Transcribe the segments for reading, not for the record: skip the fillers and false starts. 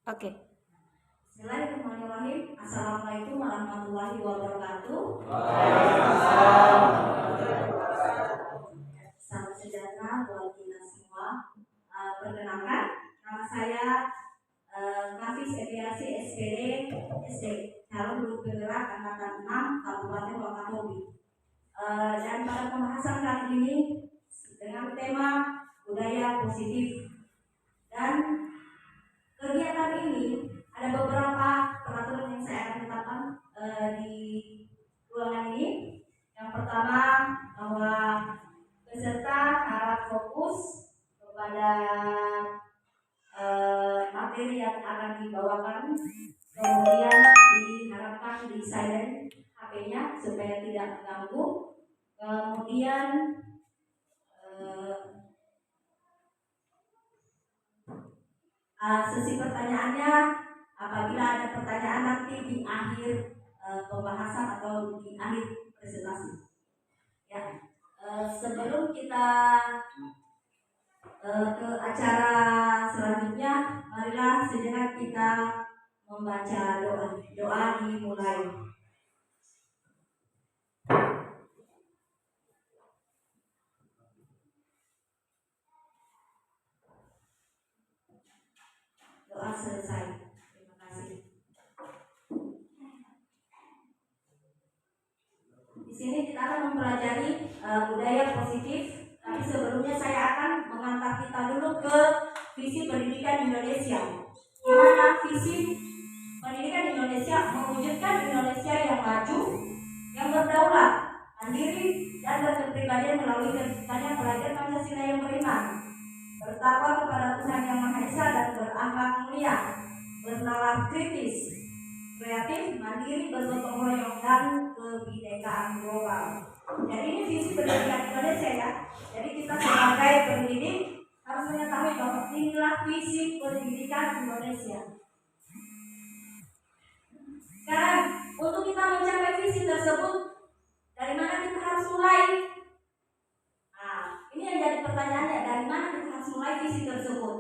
Oke. Bismillahirrahmanirrahim. Assalamualaikum warahmatullahi wabarakatuh. Salam sejahtera buat kita semua. Perkenalkan, nama saya Nafis Etiasi SPD SD, calon guru penggerak angkatan 6 Kabupaten Wakatobi. Dan pada pembahasan kali ini dengan tema budaya positif, dan kegiatan ini ada beberapa peraturan yang saya akan tetapkan di ruangan ini. Yang pertama, bahwa peserta harap fokus kepada materi yang akan dibawakan. Kemudian diharapkan di silent HP-nya supaya tidak mengganggu. Kemudian sesi pertanyaannya, apabila ada pertanyaan nanti di akhir pembahasan atau di akhir presentasi. Ya, sebelum kita ke acara selanjutnya, marilah sejenak kita membaca doa. Doa dimulai. Doa selesai. Terima kasih. Di sini kita akan mempelajari budaya positif. Tapi sebelumnya saya akan mengantar kita dulu ke visi pendidikan Indonesia. Di mana visi pendidikan Indonesia mewujudkan Indonesia yang maju, yang berdaulat, mandiri, dan berkepribadian melalui terciptanya pelajar Pancasila yang beriman, bertakwa kepada Tuhan Yang Maha Esa dan berakhlak mulia, bernalar kritis, kreatif, mandiri, bergotong royong, dan kebinekaan global. Jadi ini visi pendidikan Indonesia ya. Jadi kita sebagai pendidik harus mengetahui bahwa inilah visi pendidikan Indonesia. Sekarang untuk kita mencapai visi tersebut, dari mana kita harus mulai? Nah, ini yang jadi pertanyaannya, dari mana kita harus mulai visi tersebut?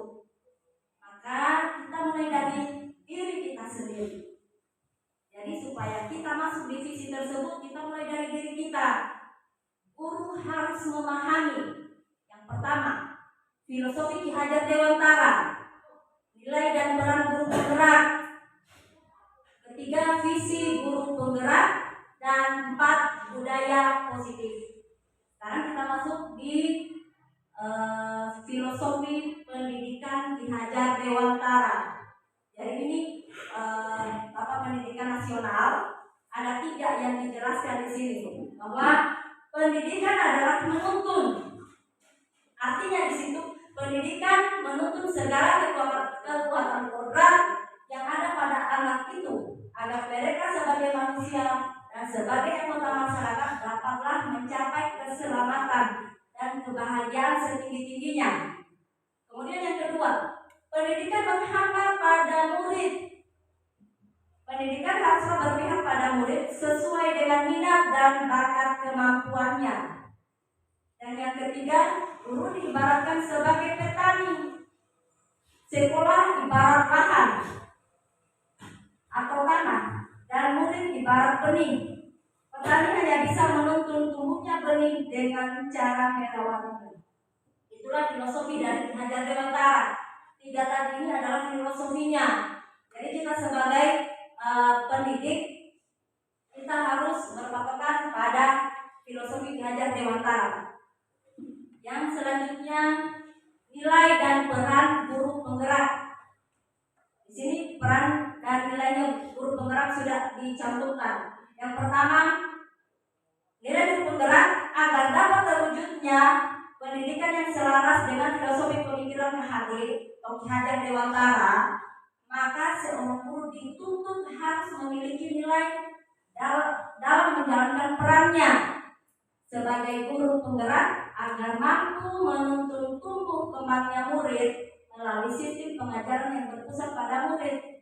Maka kita mulai dari diri kita sendiri. Jadi supaya kita masuk di visi tersebut, kita mulai dari diri kita. Guru harus memahami yang pertama, filosofi Ki Hajar Dewantara, nilai dan peran guru penggerak. Ketiga, visi guru penggerak. Dan 4, budaya positif. Sekarang kita masuk di filosofi pendidikan Ki Hajar Dewantara. Jadi ini pendidikan nasional, ada 3 yang dijelaskan di sini, bahwa pendidikan adalah menuntun. Artinya di situ pendidikan menuntun segala kekuatan kodrat yang ada pada anak itu, agar mereka sebagai manusia dan sebagai anggota masyarakat dapatlah mencapai keselamatan dan kebahagiaan setinggi-tingginya. Kemudian yang kedua, pendidikan menghambat pada murid. Pendidikan haruslah berpihak pada murid sesuai dengan minat dan bakat kemampuannya. Dan yang ketiga, guru diibaratkan sebagai petani, sekolah ibarat lahan atau tanah, dan murid ibarat benih. Petani hanya bisa menuntun tumbuhnya benih dengan cara merawatnya. Itulah filosofi dari Ki Hajar Dewantara. 3 tadi ini adalah filosofinya. Jadi kita sebagai pendidik, kita harus berpatokan pada filosofi Ki Hajar Dewantara. Yang selanjutnya, nilai dan peran guru penggerak. Di sini peran dan nilainya guru penggerak sudah dicantumkan. Yang pertama, nilai guru penggerak agar dapat terwujudnya pendidikan yang selaras dengan filosofi pemikiran Ki Hajar Dewantara, maka seorang guru dituntut harus memiliki nilai dalam menjalankan perannya sebagai guru penggerak agar mampu menuntun tumbuh kembangnya murid melalui sistem pengajaran yang berpusat pada murid.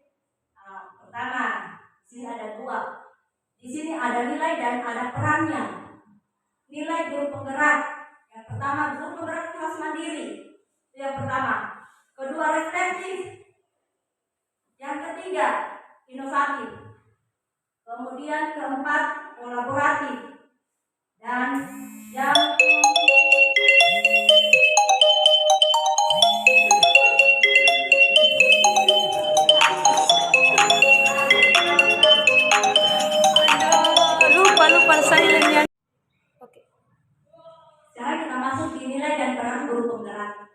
Pertama, di sini ada 2. Di sini ada nilai dan ada perannya. Nilai guru penggerak. Yang pertama, guru penggerak harus mandiri. Itu yang pertama. Kedua, reflektif. ketiga, inovatif. Kemudian keempat, kolaboratif. Dan yang lupa silentnya. Oke. Sekarang kita masuk di nilai dan peran guru penggerak.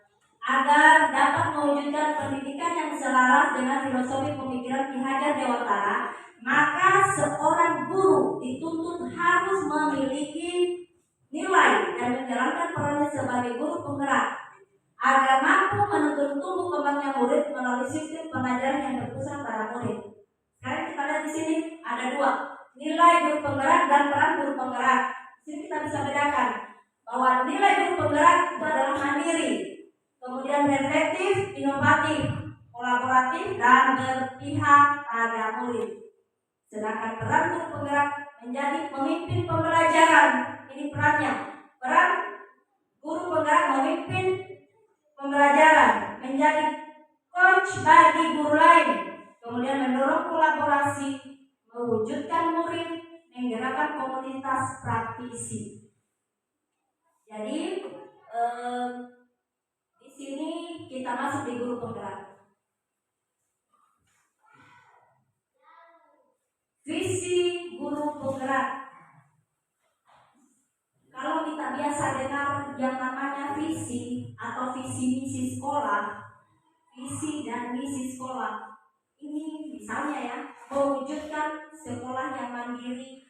Agar dapat mewujudkan pendidikan yang selaras dengan filosofi pemikiran Ki Hajar Dewantara, maka seorang guru dituntut harus memiliki nilai dan menjalankan perannya sebagai guru penggerak agar mampu menuntun tumbuh kembangnya murid melalui sistem pengajaran yang berpusat pada murid. Sekarang kita lihat di sini ada dua, nilai guru penggerak dan peran guru penggerak. Di sini kita bisa bedakan bahwa nilai guru penggerak itu adalah mandiri, kemudian reflektif, inovatif, kolaboratif, dan berpihak pada murid. Sedangkan peran guru penggerak menjadi pemimpin pembelajaran. Ini perannya. Peran guru penggerak memimpin pembelajaran, menjadi coach bagi guru lain, kemudian mendorong kolaborasi, mewujudkan murid, menggerakkan komunitas praktisi. Jadi di sini kita masuk di guru penggerak. Visi guru penggerak. Kalau kita biasa dengar yang namanya visi atau visi misi sekolah, visi dan misi sekolah, ini misalnya ya, mewujudkan sekolah yang mandiri,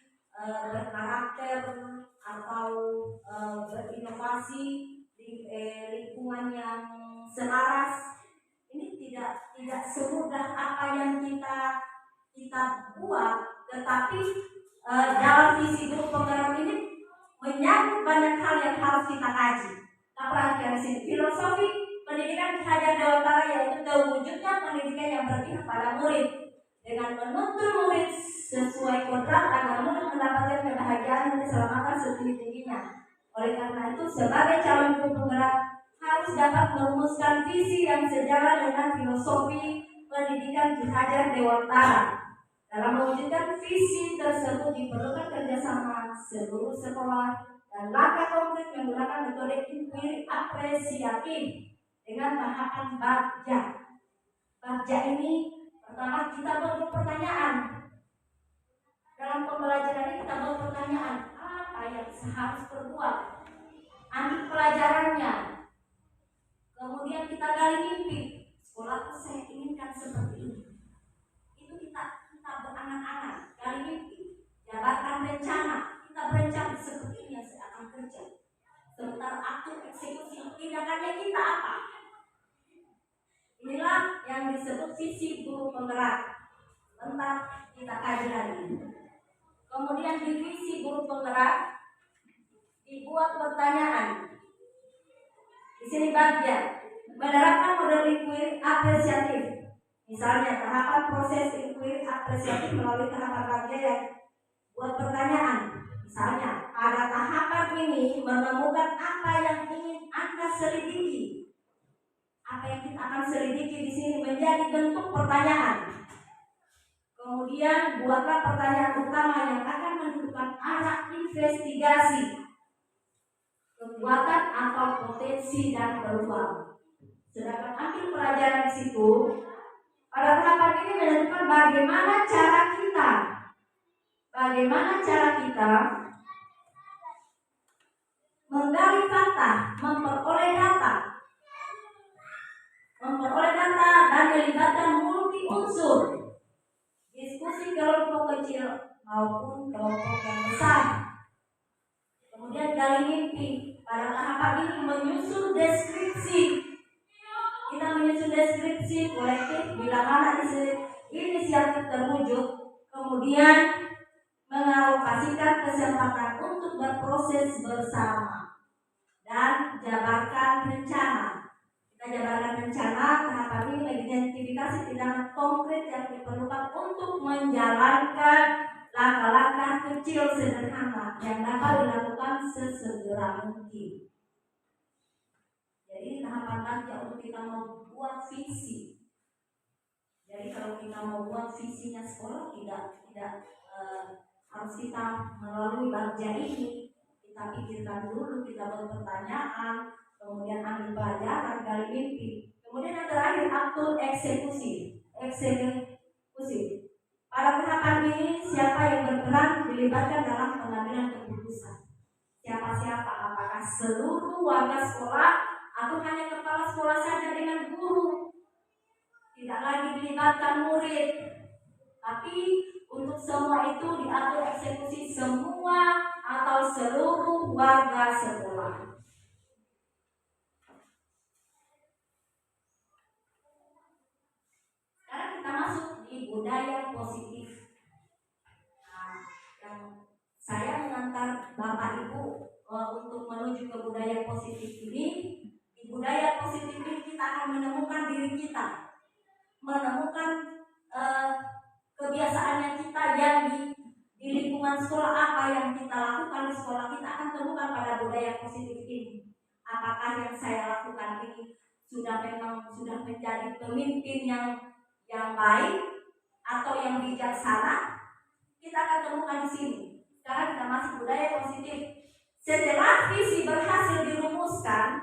berkarakter atau berinovasi di lingkungan yang selaras. Ini tidak semudah apa yang kita buat, tetapi dalam visi guru penggerak ini menyangkut banyak hal yang harus kita kaji. Kita perhatikan di sini filosofi pendidikan Ki Hajar Dewantara, yaitu terwujudnya pendidikan yang berpihak pada murid dengan menuntun murid sesuai kodrat agar murid mendapatkan kebahagiaan dan keselamatan setinggi-tingginya. Oleh karena itu, sebagai calon guru penggerak harus dapat merumuskan visi yang sejalan dengan filosofi pendidikan Ki Hajar Dewantara. Dalam mewujudkan visi tersebut diperlukan kerjasama seluruh sekolah dan langkah konkret menggunakan metode inquiry apresiatif dengan tahapan bagja. Bagja ini pertama kita buat pertanyaan. Dalam pembelajaran ini kita buat pertanyaan, apa yang harus berbuat? Ambil pelajarannya. Kemudian kita gali mimpi. Sekolahku saya inginkan seperti ini. Itu kita berangan-angan, gali mimpi, jabarkan rencana. Kita berencana seperti ini yang saya akan kerja. Sementara atur eksekusi tindakannya kita apa? Inilah yang disebut visi guru penggerak. Bentar kita kaji lagi. Kemudian di visi guru penggerak dibuat pertanyaan. Di sini bagian menerapkan model inquiry apresiatif. Misalnya tahapan proses inquiry apresiatif melalui tahapan bagian yang buat pertanyaan. Misalnya pada tahapan ini menemukan apa yang ingin Anda selidiki. Apa yang kita akan selidiki di sini menjadi bentuk pertanyaan. Kemudian buatlah pertanyaan utama yang akan menentukan arah investigasi, kekuatan atau potensi dan peluang. Sedangkan ambil pelajaran di situ. Pada tahapan ini menentukan bagaimana cara kita menggali fakta, memperoleh data dan melibatkan multi unsur, diskusi kelompok kecil maupun kelompok yang besar. Kemudian gali mimpi. Pada tahapan ini menyusun deskripsi. Kita menyusun deskripsi kolektif bila mana inisiatif terwujud, kemudian mengalokasikan kesempatan untuk berproses bersama dan jabarkan rencana. Kita jabarkan rencana. Tahapan ini mengidentifikasi tindakan konkret yang diperlukan untuk menjalankan langkah-langkah kecil sederhana yang dapat dilakukan sesegera mungkin. Jadi tahapan kerja untuk kita membuat visi. Jadi kalau kita mau buat visinya sekolah tidak harus kita melalui bagian ini. Kita pikirkan dulu, kita buat pertanyaan, kemudian ambil pelajaran, gali mimpi. Kemudian yang terakhir aktu eksekusi. Pada tahapan ini siapa yang berperan dilibatkan dalam pengambilan keputusan? Siapa-siapa? Apakah seluruh warga sekolah atau hanya kepala sekolah saja dengan guru? Tidak lagi dilibatkan murid, tapi untuk semua itu diatur eksekusi semua atau seluruh warga sekolah. Sekarang kita masuk di budaya positif. Nah, yang saya mengantar Bapak Ibu untuk menuju ke budaya positif ini. Di budaya positif ini kita akan menemukan diri kita, menemukan kebiasaannya kita yang di lingkungan sekolah, apa yang kita lakukan di sekolah, kita akan temukan pada budaya positif ini. Apakah yang saya lakukan ini sudah menjadi pemimpin yang baik atau yang bijaksana? Kita akan temukan di sini. Sekarang kita masuk budaya positif. Setelah visi berhasil dirumuskan,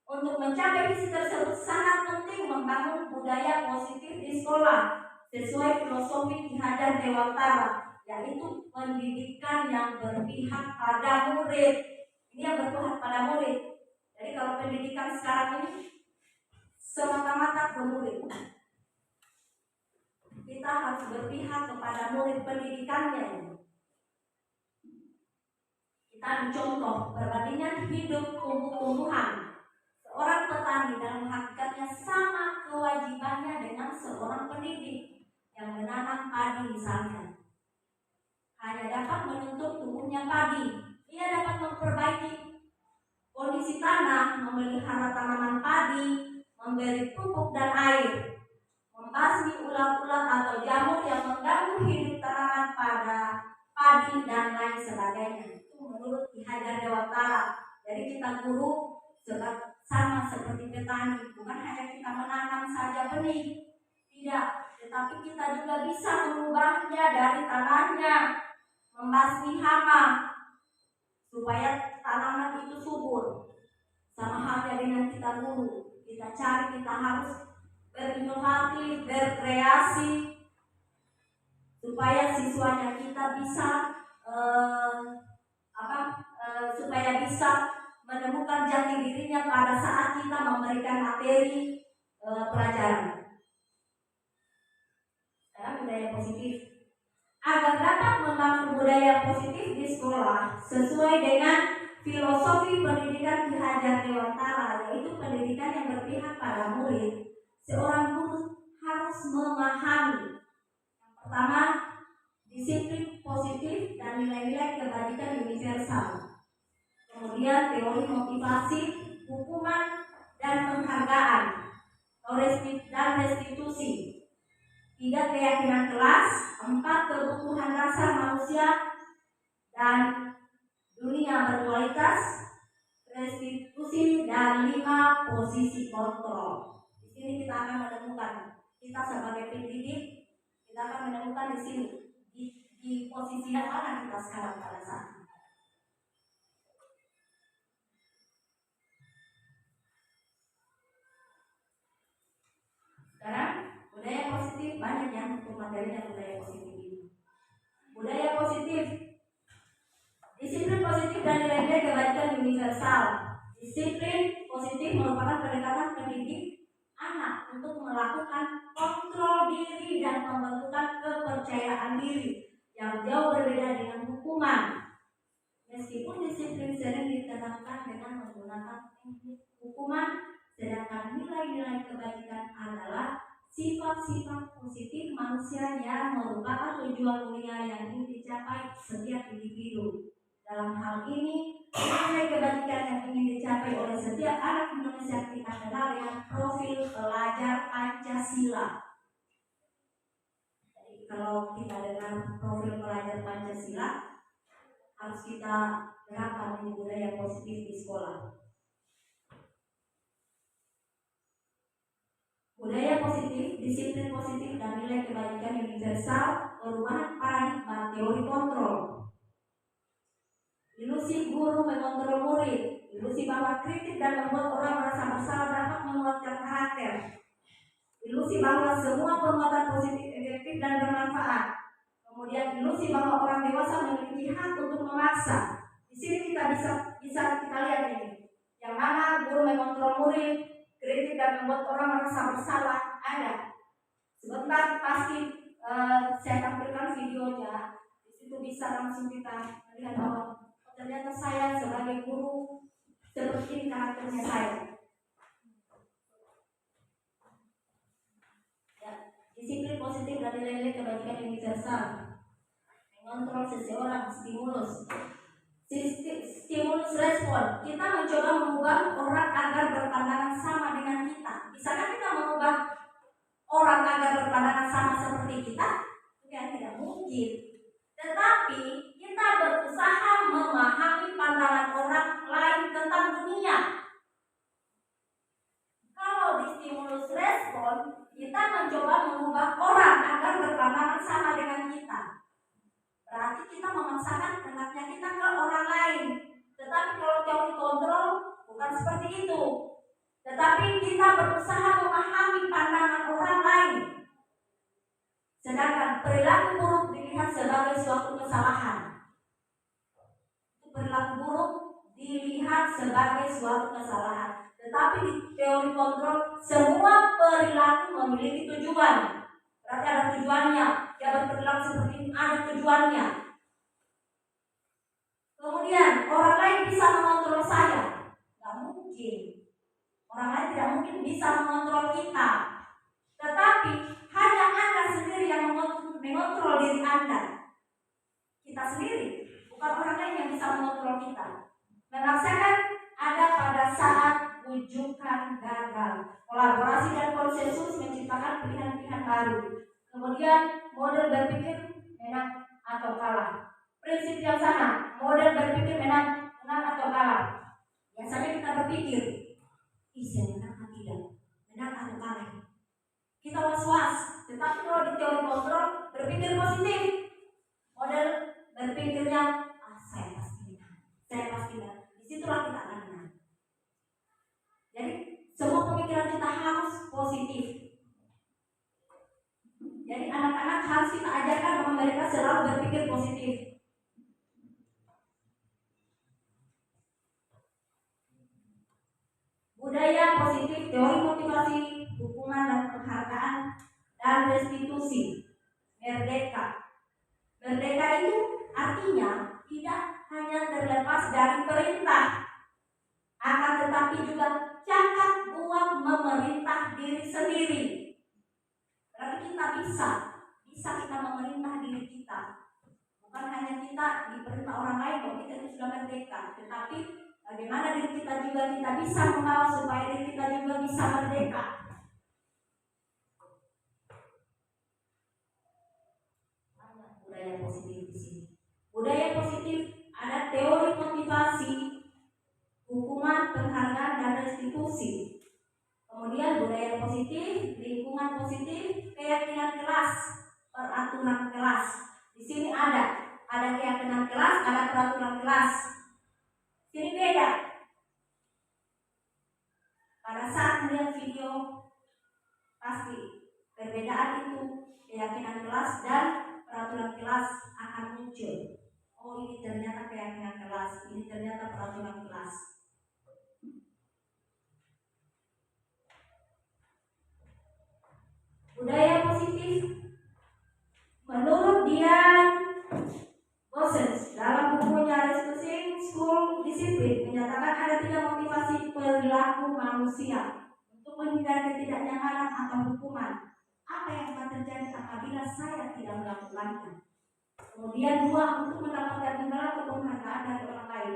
untuk mencapai visi tersebut sangat penting membangun budaya positif di sekolah sesuai filosofi Ki Hajar Dewantara, yaitu pendidikan yang berpihak pada murid. Ini yang berpihak pada murid. Jadi kalau pendidikan sekarang ini semata-mata ke murid, kita harus berpihak kepada murid pendidikannya. Kita mencontoh perbandingan hidup tumbuh-tumbuhan. Seorang petani dalam hakikatnya sama kewajibannya dengan seorang pendidik yang menanam padi misalnya. Hanya dapat menuntut tumbuhnya padi. Ia dapat memperbaiki kondisi tanah, memelihara tanaman padi, memberi pupuk dan air, membasmi ulat-ulat atau jamur yang mengganggu hidup tanaman pada padi dan lain sebagainya. Itu menurut Ki Hajar Dewantara. Jadi kita guru sama seperti petani, bukan hanya kita menanam saja benih, tidak, tetapi kita juga bisa mengubahnya dari tanahnya, membasmi hama supaya tanaman itu subur. Sama halnya dengan kita guru, kita harus berinovatif, berkreasi supaya siswanya kita bisa supaya bisa menemukan jati dirinya pada saat kita memberikan materi pelajaran. Sekarang budaya positif. Agar dapat membangun budaya positif di sekolah sesuai dengan filosofi pendidikan Ki Hajar Dewantara, yaitu pendidikan yang berpihak pada murid, seorang guru harus memahami yang pertama, disiplin positif dan nilai-nilai kebajikan universal. Kemudian teori motivasi, hukuman dan penghargaan, dan restitusi. 3. Keyakinan kelas. 4. Kebutuhan dasar manusia dan dunia berkualitas, restitusi, dan 5. Posisi kontrol. Di sini kita akan menemukan, kita sebagai pendidik, kita akan menemukan di sini di posisi yang mana kita sekarang pada saat ini. Sekarang budaya positif banyak yang untuk materinya budaya positif ini. Budaya positif, disiplin positif dan nilai-nilai kebajikan universal. Disiplin positif merupakan pendekatan pendidik anak untuk melakukan kontrol diri dan pembentukan kepercayaan diri yang jauh berbeda dengan hukuman. Meskipun disiplin sering ditetapkan dengan menggunakan teknik hukuman, sedangkan nilai-nilai kebajikan adalah sifat-sifat positif manusia yang merupakan tujuan mulia yang ingin dicapai setiap individu. Dalam hal ini, nilai kebajikan yang ingin dicapai oleh setiap anak Indonesia kita kenal dengan profil pelajar Pancasila. Jadi kalau kita dengar profil pelajar Pancasila, harus kita terapkan di budaya positif di sekolah. Budaya positif, disiplin positif, dan nilai kebajikan universal, perubahan paradigma teori kontrol. Ilusi guru mengontrol murid, ilusi bahwa kritik dan membuat orang merasa bersalah dapat menguatkan karakter, ilusi bahwa semua penguatan positif efektif dan bermanfaat. Kemudian ilusi bahwa orang dewasa memiliki hak untuk memaksa. Di sini kita bisa kita lihat ini, yang mana guru mengontrol murid, kritik dan membuat orang merasa bersalah ada. Sebentar pasti saya tampilkan videonya. Di situ bisa langsung kita melihat bahwa ternyata saya sebagai guru seperti ini karakternya saya. Ya, disiplin positif dan nilai-nilai kebajikan universal. Mengontrol seseorang, stimulus respon. Kita mencoba mengubah orang agar berpandangan sama dengan kita. Bisakah kita mengubah orang agar berpandangan sama seperti kita? Ya, tidak mungkin. Tetapi kita berusaha memahami pandangan orang lain tentang dunia. Kalau di stimulus respon, kita mencoba mengubah orang agar berpandangan sama dengan kita. Berarti kita memaksakan hendaknya kita ke orang lain. Tetapi kalau teori kontrol bukan seperti itu. Tetapi kita berusaha memahami pandangan orang lain. Sedangkan perilaku buruk dilihat sebagai suatu kesalahan. Perilaku buruk dilihat sebagai suatu kesalahan. Tetapi di teori kontrol semua perilaku memiliki tujuan. Berarti ada tujuannya. Dia berperilaku seperti ini ada tujuannya. Kemudian orang lain bisa mengontrol saya? Tidak mungkin. Orang lain tidak mungkin bisa mengontrol kita. Tetapi hanya Anda sendiri yang mengontrol diri Anda. Kita sendiri, bukan orang lain yang bisa mengontrol kita. Memaksakan ada pada saat rujukan gagal. Kolaborasi dan konsensus menciptakan pilihan-pilihan baru. Kemudian model berpikir menang atau kalah. Prinsip yang sama, model berpikir menang atau kalah. Biasanya kita berpikir, saya menang atau tidak, menang atau kalah. Kita was-was. Tetapi kalau di teori kontrol berpikir positif, model berpikirnya saya pasti menang, saya pasti menang. Disitulah kita akan menang. Jadi semua pemikiran kita harus positif. Jadi anak-anak harus kita ajarkan bahwa mereka selalu berpikir positif. Budaya positif, teori motivasi, hukuman dan penghargaan, dan restitusi. Merdeka. Merdeka itu artinya tidak hanya terlepas dari perintah, akan tetapi juga cakap buat memerintah diri sendiri. Berarti kita bisa kita memerintah diri kita. Bukan hanya kita diperintah orang lain bahwa kita itu sudah merdeka, tetapi bagaimana diri kita juga kita bisa membawa supaya diri kita juga bisa merdeka. Budaya positif di sini. Budaya positif ada teori motivasi, hukuman, penghargaan, dan restitusi. Kemudian budaya positif, lingkungan positif, keyakinan kelas, peraturan kelas. Di sini ada keyakinan kelas, ada peraturan kelas. Ini beda. Pada saat melihat video pasti perbedaan itu keyakinan kelas dan peraturan kelas akan muncul. Oh, ini ternyata keyakinan kelas, ini ternyata peraturan kelas. Budaya positif menurut Dian Gosens dalam bukunya Restitusi School Discipline menyatakan ada 3 motivasi perilaku manusia untuk menghindari ketidaknyamanan atau hukuman. Apa yang akan terjadi apabila saya tidak melakukannya? Kemudian 2, untuk mendapatkan imbalan atau penghargaan dari orang lain.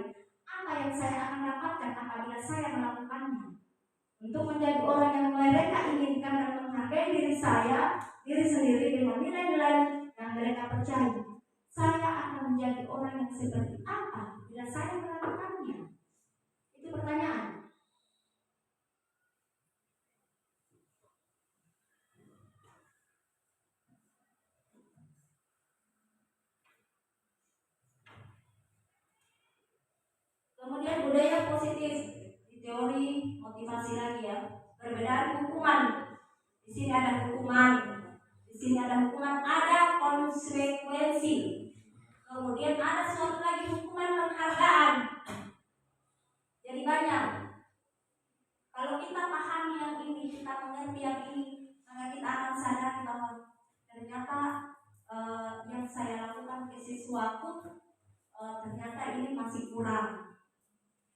Apa yang saya akan dapatkan apabila saya melakukannya? Untuk menjadi orang yang mereka inginkan dan menghargai diri sendiri dengan nilai-nilai yang mereka percaya. Saya akan menjadi orang yang seperti apa bila saya melakukannya? Itu pertanyaan. budaya positif. Di teori motivasi lagi ya. Perbedaan hukuman. Di sini ada hukuman. Di sini ada hukuman, ada konsekuensi. Kemudian ada suatu lagi hukuman penghargaan. Jadi banyak. Kalau kita pahami yang ini, kita mengerti yang ini, maka kita akan sadar bahwa ternyata yang saya lakukan ke sesuatu ternyata ini masih kurang.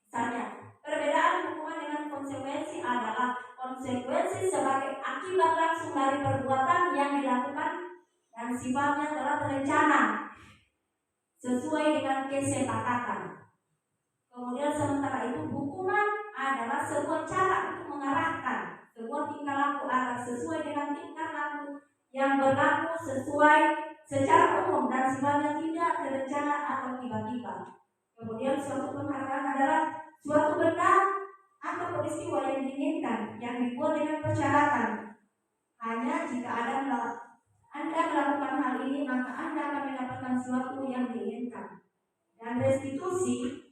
Misalnya, perbedaan hukuman dengan konsekuensi adalah konsekuensi sebagai akibat langsung dari perbuatan yang dilakukan dan sifatnya telah terencana sesuai dengan kesepakatan. Kemudian sementara itu hukuman adalah sebuah cara untuk mengarahkan sebuah tingkah laku agar sesuai dengan tingkah laku yang berlaku sesuai secara umum dan sifatnya tidak terencana atau tiba-tiba. Kemudian suatu penghargaan adalah suatu benda atau peristiwa yang diinginkan yang dibuat dengan persyaratan. Hanya jika Anda melakukan hal ini, maka Anda akan mendapatkan sesuatu yang diinginkan. Dan restitusi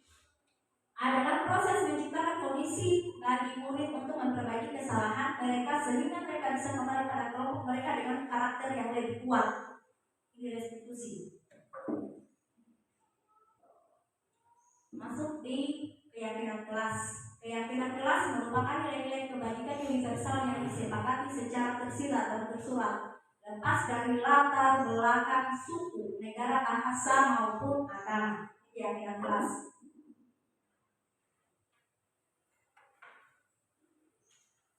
adalah proses menciptakan kondisi bagi murid untuk memperbaiki kesalahan mereka sehingga mereka bisa kembali pada kelompok mereka dengan karakter yang lebih kuat. Ini restitusi. Masuk di keyakinan kelas. Keyakinan kelas merupakan nilai-nilai kebajikan universal yang disepakati secara tersirat dan tersurat, lepas dari latar belakang suku, negara, bahasa maupun agama. Keyakinan kelas.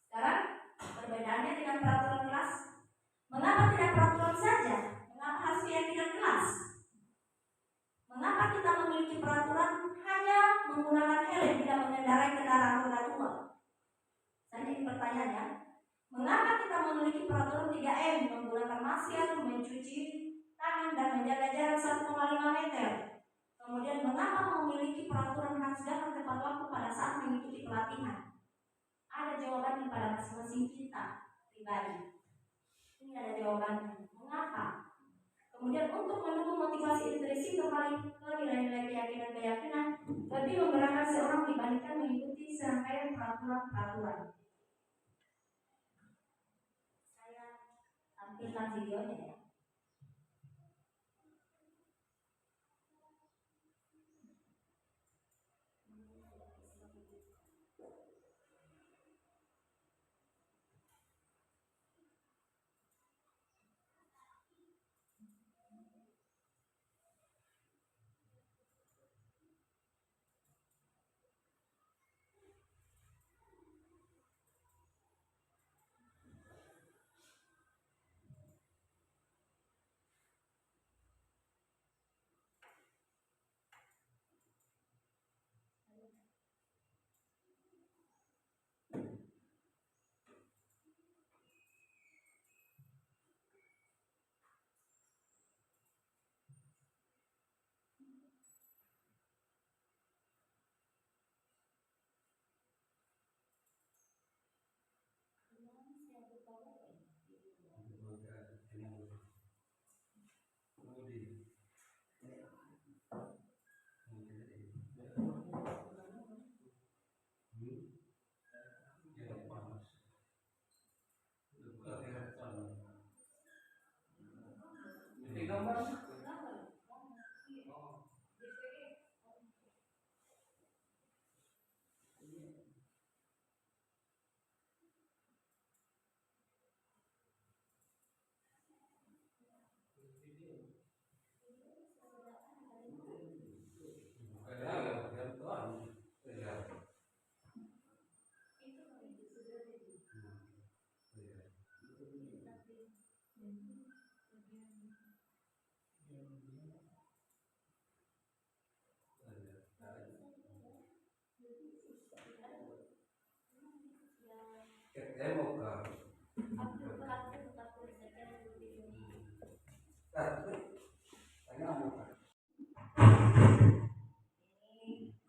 Sekarang perbedaannya dengan peraturan kelas. Mengapa tidak peraturan saja? Mengapa harus keyakinan kelas? Mengapa kita memiliki peraturan hanya menggunakan helm, tidak mengendarai kendaraan roda 2? Ini pertanyaannya. Mengapa kita memiliki peraturan 3M, menggunakan masker, mencuci tangan dan menjaga jarak 1,5 meter? Kemudian mengapa memiliki peraturan harus datang tepat waktu pada saat mengikuti pelatihan? Ada jawabannya pada masing-masing kita pribadi. Ini ada jawabannya. Mengapa? Kemudian untuk mendukung motivasi intrinsik kembali ke nilai-nilai keyakinan-keyakinan, lebih menggerakkan seorang dibandingkan mengikuti serangkaian peraturan-peraturan. Saya tampilkan videonya ya.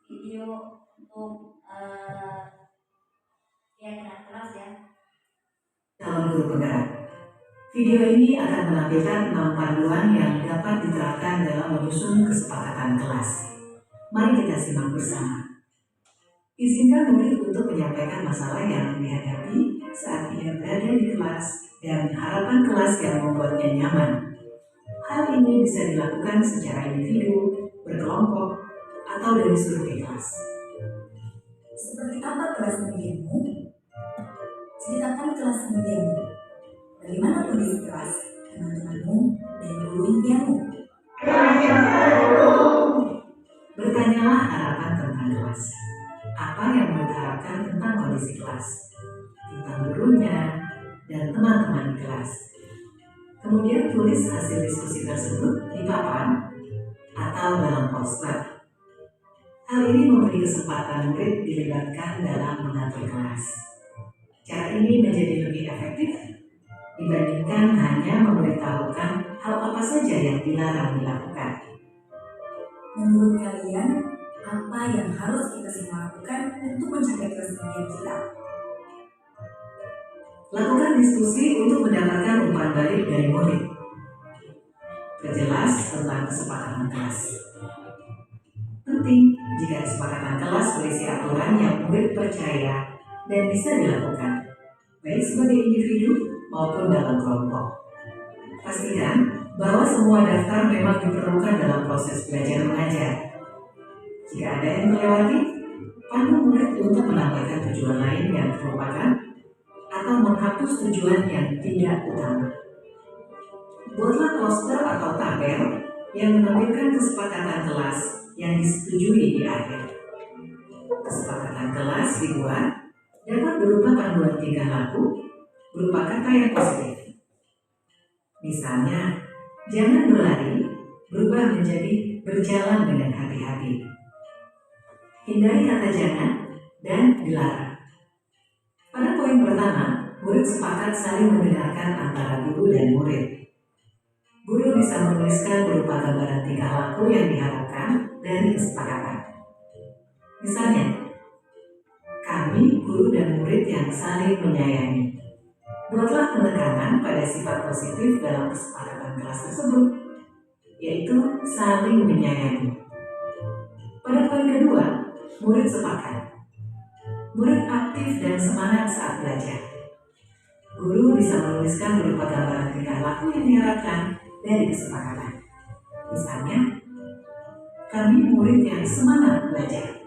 Video untuk keyakinan kelas ya. Calon guru penggerak. Video ini akan menampilkan 6 panduan yang dapat diterapkan dalam menyusun kesepakatan kelas. Mari kita simak bersama. Izinkan murid untuk menyampaikan masalah yang dihadapi saat ia berada di kelas dan harapan kelas yang membuatnya nyaman. Hal ini bisa dilakukan secara individu, berkelompok, atau dari survei kelas. Seperti apa kelas impianmu? Ceritakan kelas impianmu. Bagaimana kondisi kelas, teman-temanmu, dan guru impianmu? Bertanyalah harapan tentang kelas. Apa yang murid harapkan tentang kondisi kelas, tentang gurunya, dan teman-teman di kelas. Kemudian tulis hasil diskusi tersebut di papan atau dalam poster. Hal ini memberi kesempatan murid dilibatkan dalam mengatur kelas. Cara ini menjadi lebih efektif dibandingkan hanya memberitahukan hal apa saja yang dilarang dilakukan. Menurut kalian, apa yang harus kita semua lakukan untuk mencapai kelas impian kita? Lakukan diskusi untuk mendapatkan umpan balik dari murid. Perjelas tentang kesepakatan kelas. Penting jika kesepakatan kelas berisi aturan yang murid percaya dan bisa dilakukan, baik sebagai individu maupun dalam kelompok. Pastikan bahwa semua daftar memang diperlukan dalam proses belajar mengajar. Jika ada yang terlewati, pandu murid untuk menambahkan tujuan lain yang terlupakan atau menghapus tujuan yang tidak utama. Buatlah poster atau tabel yang menampilkan kesepakatan kelas yang disetujui di akhir. Kesepakatan kelas dibuat dapat berupa panduan tingkah laku berupa kata yang positif. Misalnya, jangan berlari berubah menjadi berjalan dengan hati-hati. Hindari kata jangan dan dilarang. Pada poin pertama, murid sepakat saling mendengarkan antara guru dan murid. Guru bisa menuliskan berupa gambaran tingkah laku yang diharapkan dari kesepakatan. Misalnya, kami guru dan murid yang saling menyayangi. Buatlah penekanan pada sifat positif dalam kesepakatan kelas tersebut, yaitu saling menyayangi. Pada poin kedua, murid sepakat. Murid aktif dan semangat saat belajar. Guru bisa menuliskan berupa gambaran tingkah laku yang diharapkan dari kesepakatan. Misalnya, kami murid yang semangat belajar.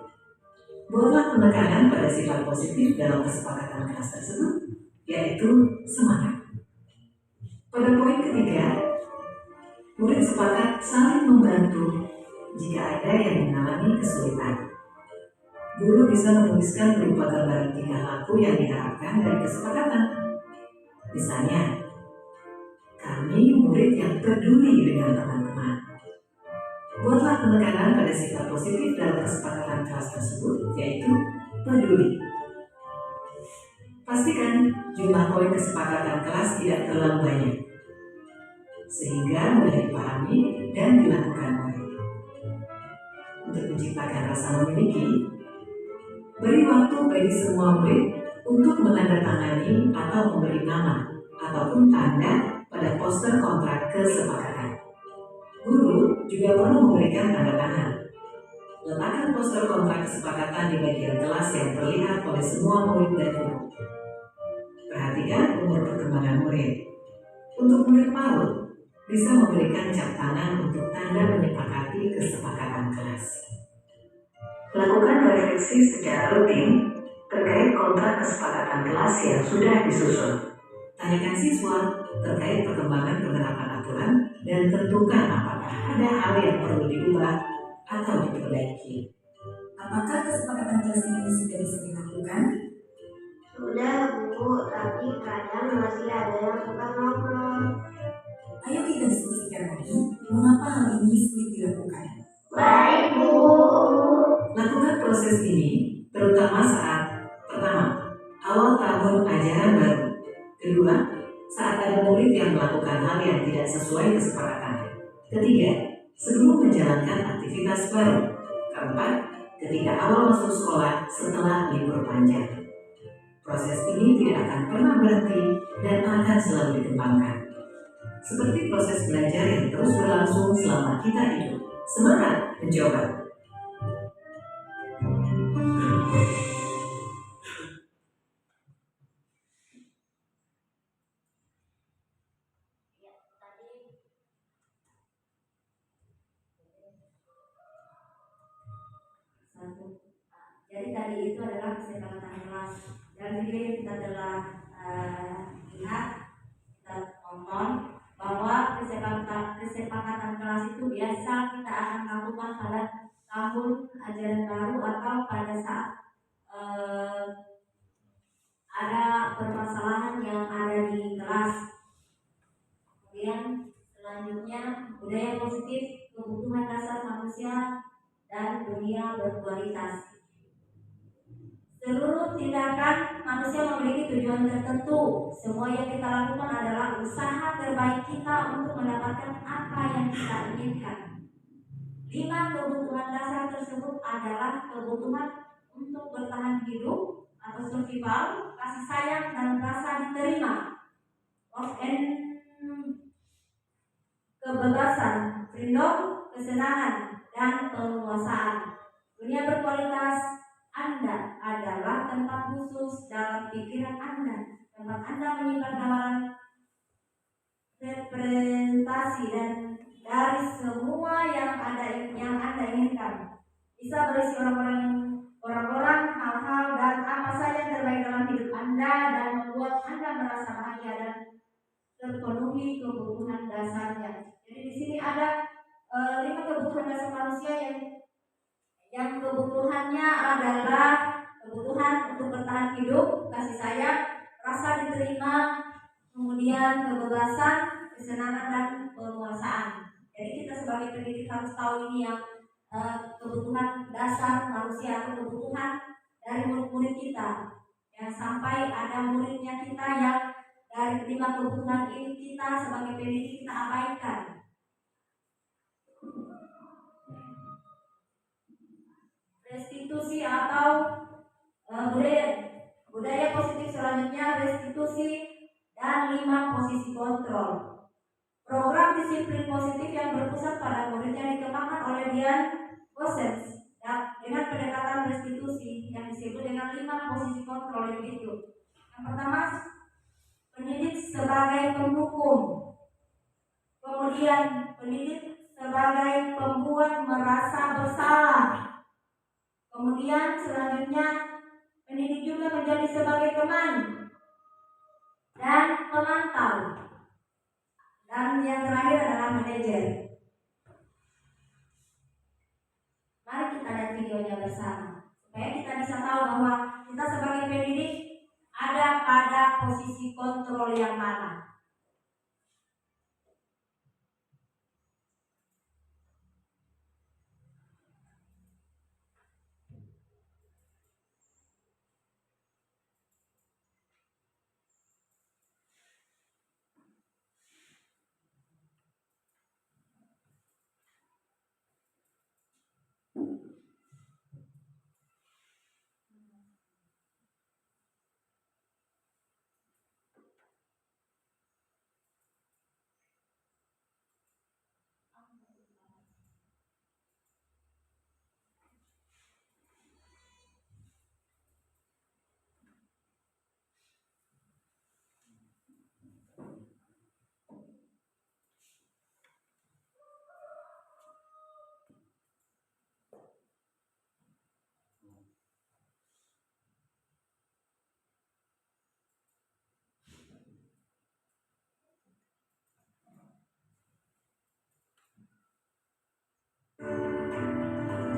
Buatlah penekanan pada sifat positif dalam kesepakatan kelas tersebut, yaitu semangat. Pada poin ketiga, murid sepakat saling membantu jika ada yang mengalami kesulitan. Guru bisa menuliskan berupa gambaran tingkah laku yang diharapkan dari kesepakatan. Misalnya, kami murid yang peduli dengan teman-teman. Buatlah penekanan pada sifat positif dalam kesepakatan kelas tersebut, yaitu peduli. Pastikan jumlah poin kesepakatan kelas tidak terlalu banyak, sehingga mudah dipahami dan dilakukan murid. Untuk menciptakan rasa memiliki, beri waktu bagi semua murid untuk menandatangani atau memberi nama ataupun tanda pada poster kontrak kesepakatan. Guru juga perlu memberikan tanda tangan. Letakkan poster kontrak kesepakatan di bagian kelas yang terlihat oleh semua murid dan guru. Perhatikan umur perkembangan murid. Untuk murid PAUD, bisa memberikan cap tangan untuk tanda menyepakati kesepakatan kelas. Lakukan refleksi secara rutin terkait kontrak kesepakatan kelas yang sudah disusun. Tanyakan siswa terkait perkembangan penerapan aturan dan tentukan apakah ada hal yang perlu diubah atau diperbaiki. Apakah kesepakatan kelas ini sudah bisa dilakukan? Sudah Bu, tapi kadang masih ada yang suka ngobrol. Ayo kita diskusikan lagi, mengapa hal ini sulit dilakukan? Baik Bu. Lakukan proses ini terutama saat pertama, awal tahun ajaran baru. Kedua, saat ada murid yang melakukan hal yang tidak sesuai kesepakatan. Ketiga, sebelum menjalankan aktivitas baru. Keempat, ketika awal masuk sekolah setelah libur panjang. Proses ini tidak akan pernah berhenti dan akan selalu dikembangkan. Seperti proses belajar yang terus berlangsung selama kita hidup. Semangat mencoba! Jadi tadi itu adalah kesepakatan kelas. Dan video yang kita telah lihat, kita tonton bahwa kesepakatan kelas itu biasa kita akan lakukan pada tahun ajaran baru atau pada saat ada permasalahan yang ada di kelas. Kemudian selanjutnya budaya positif, kebutuhan dasar manusia dan dunia berkualitas. Seluruh tindakan manusia memiliki tujuan tertentu. Semua yang kita lakukan adalah usaha terbaik kita untuk mendapatkan apa yang kita inginkan. 5 kebutuhan dasar tersebut adalah kebutuhan untuk bertahan hidup atau survival, kasih sayang dan rasa diterima, love and kebebasan, freedom, kesenangan dan penguasaan. Dunia berkualitas Anda adalah tempat khusus dalam pikiran Anda, tempat Anda menyimpan gambaran representasi dan dari semua yang Anda inginkan. Bisa berisi orang-orang, hal-hal dan apa saja yang terbaik dalam hidup Anda dan membuat Anda merasa bahagia dan terpenuhi kebutuhan dasarnya. Jadi di sini ada 5 kebutuhan dasar manusia yang kebutuhannya adalah kebutuhan untuk bertahan hidup, kasih sayang, rasa diterima, kemudian kebebasan, kesenangan dan penguasaan. Jadi kita sebagai pendidik harus tahu ini yang kebutuhan dasar manusia atau kebutuhan dari murid-murid kita. Yang sampai ada muridnya kita yang dari 5 kebutuhan ini kita sebagai pendidik kita abaikan. Restitusi atau budaya positif selanjutnya, restitusi dan 5 posisi kontrol. Program disiplin positif yang berpusat pada murid yang dikembangkan oleh Dian Gosens dengan pendekatan restitusi yang disebut dengan 5 posisi kontrol yang itu. Yang pertama, pendidik sebagai penghukum. Kemudian pendidik sebagai pembuat merasa bersalah. Kemudian selanjutnya pendidik juga menjadi sebagai teman dan pemantau. Dan yang terakhir adalah manajer. Mari kita lihat videonya bersama supaya kita bisa tahu bahwa kita sebagai pendidik ada pada posisi kontrol yang mana.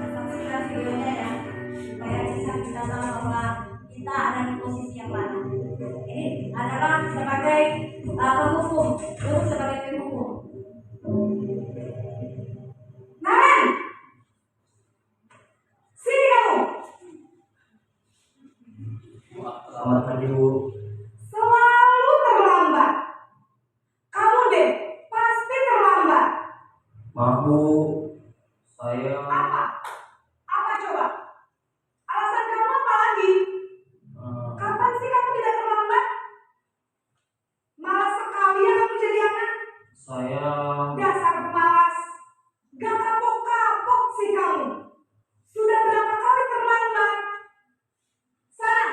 Saksikan videonya ya, supaya bisa kita tahu bahwa kita ada di posisi yang mana. Ini adalah sebagai penghukum, guru sebagai penghukum. Naran, sini kamu. Selamat pagi, Bu. Selalu terlambat. Kamu deh pasti terlambat. Maaf, Bu. Saya Apa coba? Alasan kamu apa lagi? Kapan sih kamu tidak terlambat? Malas sekali ya kamu jadi anak. saya Dasar pemalas. Gak kapok-kapok sih kamu. Sudah berapa kali terlambat? Sana,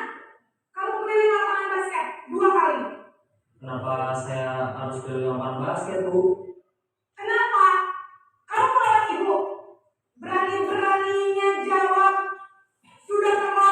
kamu keliling lapangan basket 2 kali. kenapa saya harus keliling lapangan basket, Bu? Kenapa? Kamu melawan ibu. Berani-beraninya jawab. Sudah terlambat.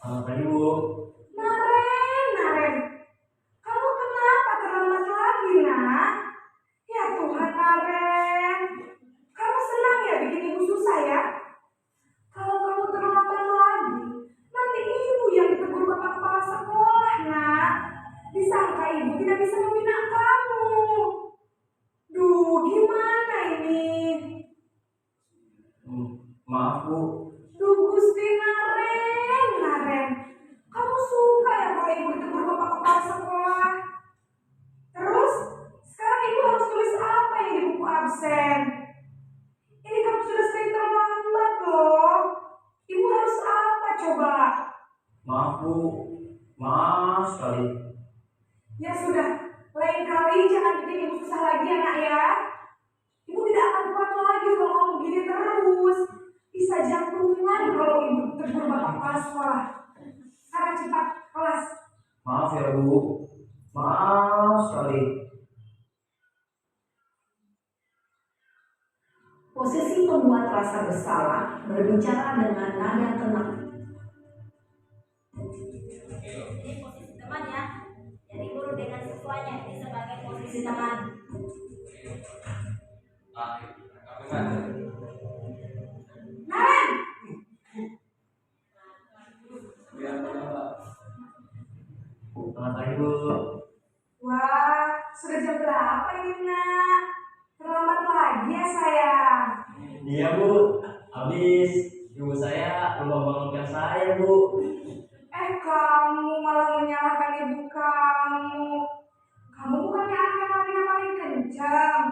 Selamat pagi, Bu. Naren, kamu kenapa terlambat lagi, nak? Ya Tuhan, Naren. Kamu senang ya bikin ibu susah ya? Kalau kamu terlambat lagi, nanti ibu yang ditegur bapak kepala sekolah, nak. Disangka ibu tidak bisa membina kamu. Duh, gimana ini? Maaf, Bu. Duh, Gusti Naren. Kamu suka ya kalau ibu ditegur bapak kepala sekolah? Terus, sekarang ibu harus tulis apa yang di buku absen? Ini kamu sudah sering terlambat loh. Ibu harus apa coba? Maaf, Bu. Maaf sekali. Ya sudah, lain kali jangan bikin ibu susah lagi ya, nak ya. Ibu tidak akan kuat lagi kalau kamu gini terus. Bisa jantungan kalau ibu tegur bapak kepala sekolah. Sekarang cepat kelas. Maaf ya, Bu. Maaf sekali. Posisi pembuat rasa bersalah berbicara dengan nada tenang. Ini posisi teman ya. Jadi guru dengan siswanya ini sebagai posisi teman. Naren, Selamat pagi, Bu. wah sudah jam berapa ini nak? Terlambat lagi ya sayang. Iya, Bu. Habis ibu saya lupa bangunkan saya, Bu. Kamu malah menyalahkan ibu kamu. Kamu bukannya anak yang larinya paling kencang.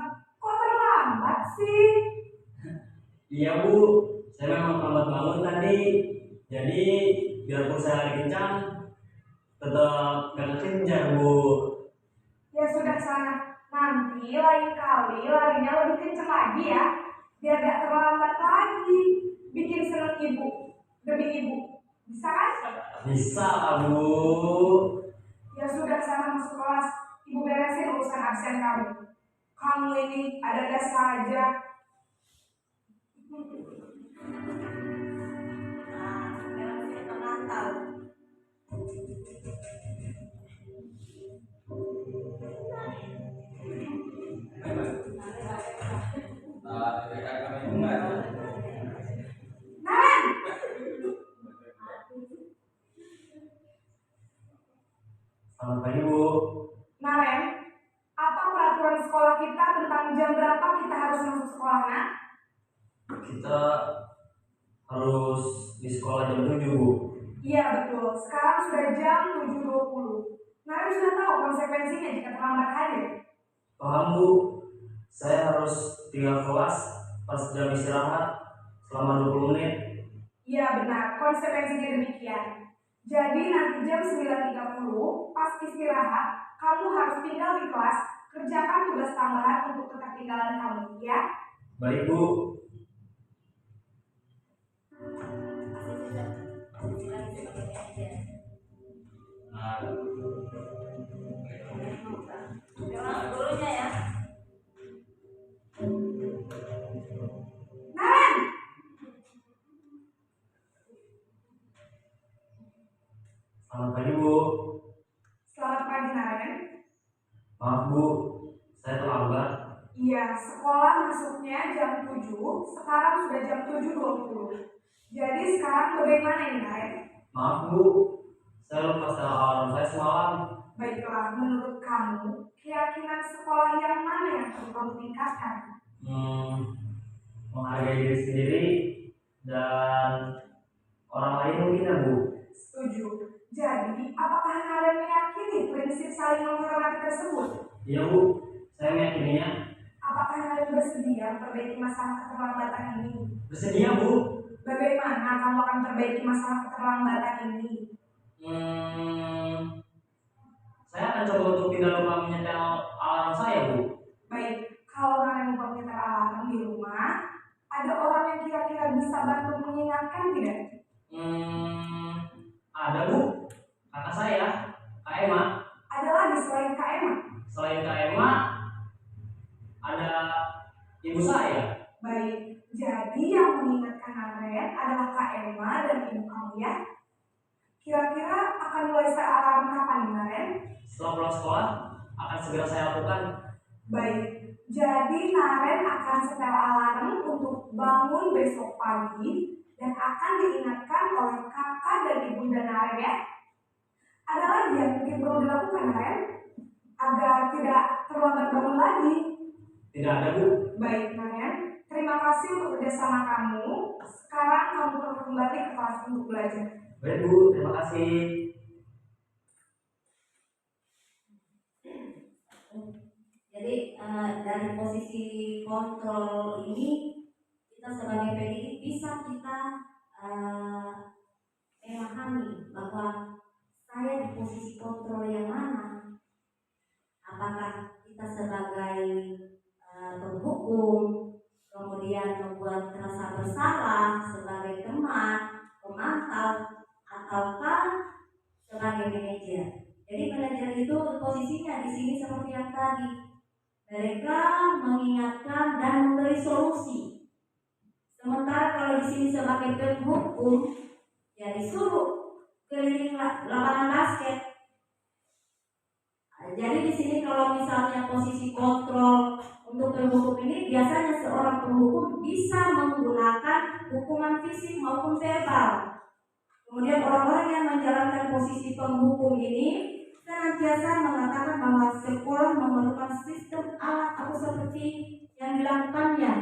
Kok terlambat sih? Iya, Bu. Saya memang terlambat bangun tadi. Jadi biarpun saya lari kencang, tetap gak kekejar, Bu. Ya sudah sana. Nanti lain kali larinya lebih kencang lagi ya. Biar gak terlambat lagi. Bikin seneng ibu. Demi ibu. Bisa kan? Bisa, Bu. Ya sudah sana masuk kelas. Ibu beresin urusan absen kamu. Kamu ini ada-ada saja. Nah, sekarang saya pengantar. Naren! Selamat pagi, Bu. Naren, apa peraturan sekolah kita tentang jam berapa kita harus masuk sekolah, nak? Kita harus di sekolah jam 7, Bu. Iya betul, sekarang sudah jam 7.20. Naren sudah tahu konsekuensinya jika terlambat hadir. Paham, Bu. Saya harus tinggal kelas pas jam istirahat selama 20 menit. Iya benar, konsekuensinya demikian. Jadi nanti jam 9.30 pas istirahat, kamu harus tinggal di kelas, kerjakan tugas tambahan untuk ketertinggalan kamu, ya? Baik, Bu. Gurunya ya. Naren! Selamat pagi, Bu. Selamat pagi, Naren. Maaf, Bu. Saya terlambat. Iya, sekolah masuknya jam 7, sekarang sudah jam 7.20. Jadi sekarang bagaimana ini, Naren? Maaf, Bu. Saya lupa setel alarm saya semalam. Baiklah, menurut kamu, keyakinan sekolah yang mana yang perlu kamu tingkatkan? Menghargai diri sendiri dan orang lain mungkin ya, Bu. Setuju. Jadi, apakah Naren meyakini prinsip saling menghormati tersebut? Iya, Bu. Saya meyakininya. Apakah Naren bersedia memperbaiki masalah keterlambatan ini? Bersedia, Bu. Bagaimana kamu akan memperbaiki masalah keterlambatan ini? Saya akan coba untuk tidak lupa menyetel alarm saya, Bu. Baik, kalau Naren lupa menyetel alarm di rumah, ada orang yang kira-kira bisa bantu mengingatkan tidak? Ada, Bu. Kakak saya, Kak Emma. Ada lagi selain Kak Emma? Selain Kak Emma, ada ibu saya. Baik, jadi yang mengingatkan Naren adalah Kak Emma dan ibu kamu ya. Kira-kira akan mulai set alarm kapan nih, Naren? Setelah pulang sekolah, akan segera saya lakukan. Baik, jadi Naren akan setel alarm untuk bangun besok pagi dan akan diingatkan oleh kakak dan ibunda Naren ya. Ada lagi yang mungkin perlu dilakukan Naren agar tidak terlambat bangun lagi? Tidak ada, Bu. Baik Naren, terima kasih untuk kerjasama kamu. Sekarang kamu perlu kembali ke kelas untuk belajar. Baik, Bu. Terima kasih. Jadi dari posisi kontrol ini kita sebagai pendidik bisa kita memahami bahwa saya di posisi kontrol yang mana. Apakah kita sebagai penghukum, kemudian membuat rasa bersalah sebagai teman, pemantau, ataukah sebagai manajer. Jadi manajer itu posisinya di sini seperti yang tadi, mereka mengingatkan dan memberi solusi. Sementara kalau di sini sebagai penghukum, ya disuruh keliling lapangan basket. Jadi di sini kalau misalnya posisi kontrol untuk penghukum ini biasanya seorang penghukum bisa menggunakan hukuman fisik maupun verbal. Kemudian orang-orang yang menjalankan posisi penghukum ini senantiasa mengatakan bahwa sekolah memerlukan sistem alat atau seperti yang dilakukannya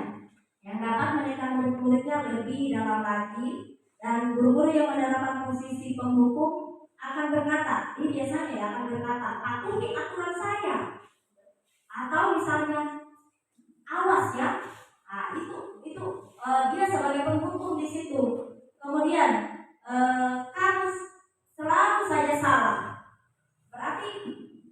yang dapat menekan murid-muridnya lebih dalam lagi, dan guru-guru yang menerapkan posisi penghukum akan berkata, ini biasanya ya akan berkata, patuhi aturan saya, atau misalnya awas ya. Nah, itu dia sebagai penghukum di situ. Kemudian kamu selalu saja salah. Berarti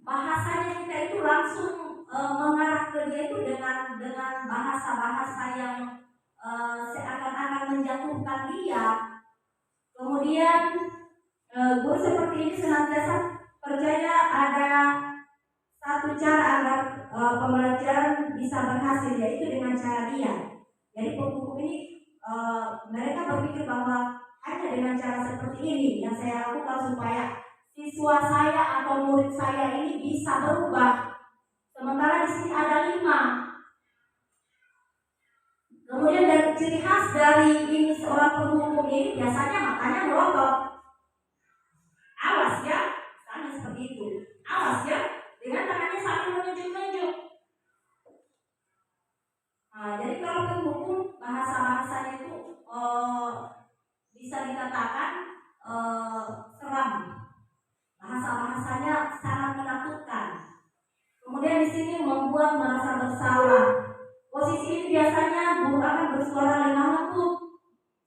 bahasanya kita itu langsung mengarah ke dia itu dengan bahasa-bahasa yang seakan-akan menjatuhkan dia. Kemudian guru seperti ini senantiasa percaya ada satu cara agar pembelajaran bisa berhasil, yaitu dengan cara dia. Jadi penghukum ini mereka berpikir bahwa hanya dengan cara seperti ini yang saya lakukan supaya siswa saya atau murid saya ini bisa berubah. Sementara di sini ada 5. Kemudian dari ciri khas dari ini seorang penghukum ini biasanya matanya melotot. Awas ya, misalnya seperti itu. Awas ya, dengan tangannya sambil menunjuk-nunjuk. Nah, jadi kalau penghukum bahasa-bahasanya itu bisa dikatakan seram. Bahasa-bahasanya sangat menakutkan. Kemudian di sini membuat merasa bersalah. Posisi ini biasanya guru akan bersuara lemah lembut,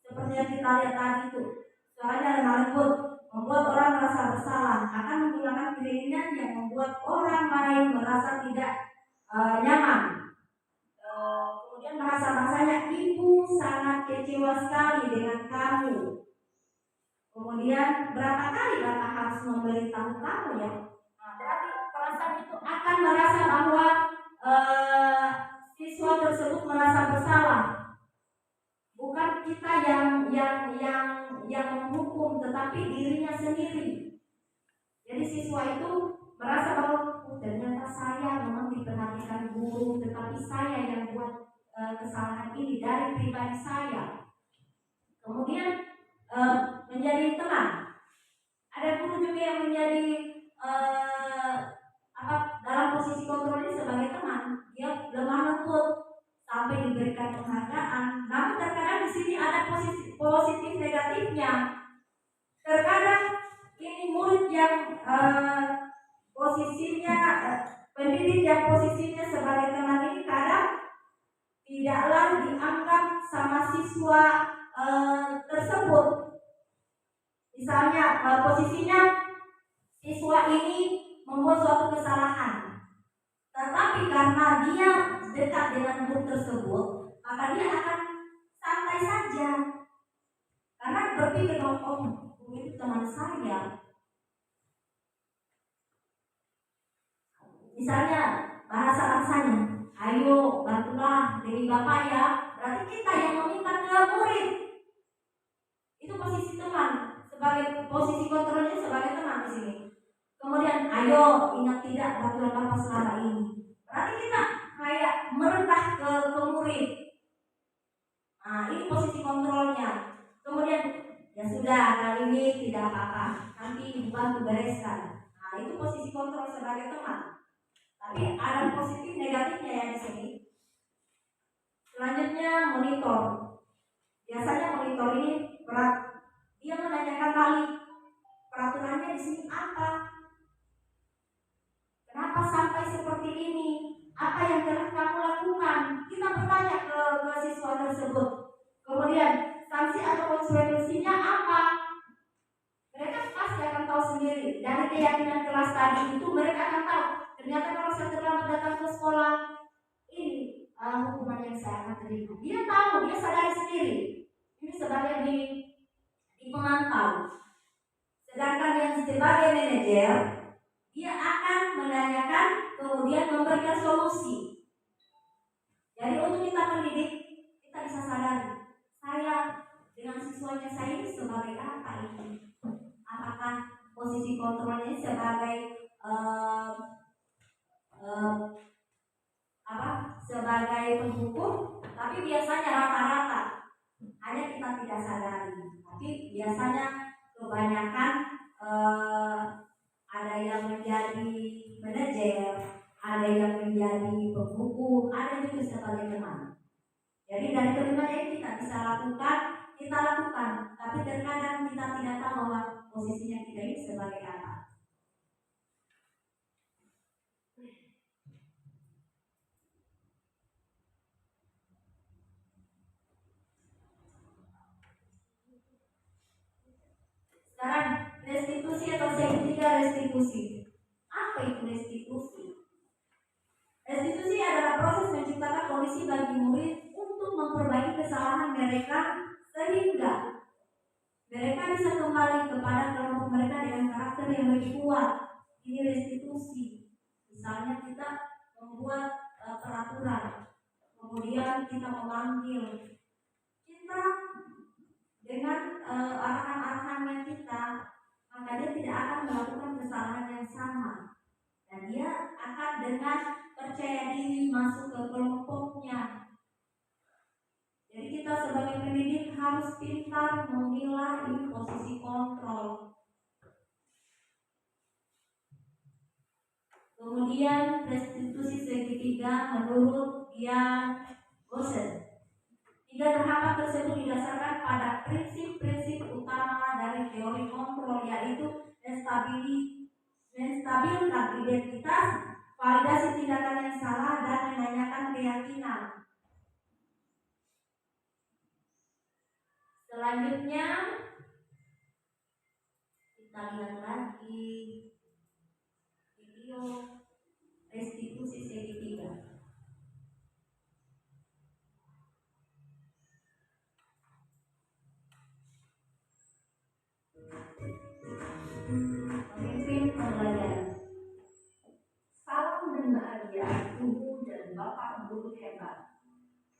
seperti yang kita lihat tadi itu. Suaranya lemah lembut, membuat orang merasa bersalah. Akan menggunakan keinginan yang membuat orang lain merasa tidak nyaman. Kemudian bahasa-bahasanya, ibu sangat kecewa sekali dengan kamu. Kemudian berapa kali Bapak harus memberitahu kamu ya? Nah, berarti perasaan itu akan merasa bahwa siswa tersebut merasa bersalah. Bukan kita yang menghukum, tetapi dirinya sendiri. Jadi siswa itu merasa bahwa ternyata saya memang diperhatikan guru, tetapi saya yang buat kesalahan ini dari pribadi saya. Kemudian menjadi teman. Ada guru juga yang menjadi dalam posisi kontrol ini sebagai teman. Dia lemah lembut sampai diberikan penghargaan. Namun terkadang di sini ada posisi positif negatifnya. Terkadang ini murid yang posisinya pendidik yang posisinya sebagai teman ini kadang tidaklah dianggap sama siswa tersebut. Misalnya posisinya siswa ini membuat suatu kesalahan, tetapi karena dia dekat dengan guru tersebut, maka dia akan santai saja karena berpikir bahwa guru itu teman saya. Misalnya bahasanya, ayo bantulah dari bapak ya. Berarti kita yang meminta ke murid. Itu posisi teman. sebagai posisi kontrolnya sebagai teman di sini. Kemudian ayo ingat tidak bantuan Bapak selama ini. Berarti kita kayak merendah ke murid. Nah, ini posisi kontrolnya. Kemudian ya sudah kali ini tidak apa-apa, nanti dibantu bereskan. Nah, itu posisi kontrol sebagai teman. Tapi ada positif negatifnya ya di sini. Selanjutnya monitor. Biasanya monitor ini berat. Dia menanyakan balik peraturannya di sini apa? Kenapa sampai seperti ini? Apa yang telah kamu lakukan? Kita bertanya ke siswa tersebut. Kemudian sanksi atau konsekuensinya apa? Mereka pasti akan tahu sendiri. Dari keyakinan kelas tadi itu mereka akan tahu. Ternyata kalau saya terlambat datang ke sekolah, ini hukuman yang saya akan terima. Dia tahu, dia sadari sendiri. Ini sebagai di pemantau. Sedangkan yang sebagai manajer, dia akan menanyakan kemudian memberikan solusi. Jadi untuk kita pendidik, kita bisa sadari, saya dengan siswanya saya ini sebagai apa ini? Apakah posisi kontrolnya sebagai sebagai penghukum? Tapi biasanya rata-rata hanya kita tidak sadari. Tapi biasanya kebanyakan ada yang menjadi manajer, ada yang menjadi penghukum, ada juga sebagai teman. Jadi dari kelimanya ini kita bisa lakukan, tapi terkadang kita tidak tahu bahwa posisinya kita ini sebagai apa. Sekarang restitusi atau segitiga restitusi. Apa itu restitusi? Restitusi adalah proses menciptakan kondisi bagi murid untuk memperbaiki kesalahan mereka sehingga mereka bisa kembali kepada kelompok mereka dengan karakter yang lebih kuat. Ini restitusi. Misalnya kita membuat peraturan, kemudian kita memanggil, kita dengan arahan-arahannya kita, maka dia tidak akan melakukan kesalahan yang sama, dan dia akan dengan percaya diri masuk ke kelompoknya. Jadi kita sebagai pendidik harus pintar memilah ini posisi kontrol. Kemudian restitusi segitiga menurut Ian Gosen. 3 tahapan tersebut didasarkan pada prinsip-prinsip utama dari teori kontrol, yaitu menstabilkan identitas, validasi tindakan yang salah, dan menanyakan keyakinan. Selanjutnya kita lihat lagi video restitusi segitiga. Pemimpin pembelajaran. Salam dan bahagia Ibu dan Bapak Guru hebat.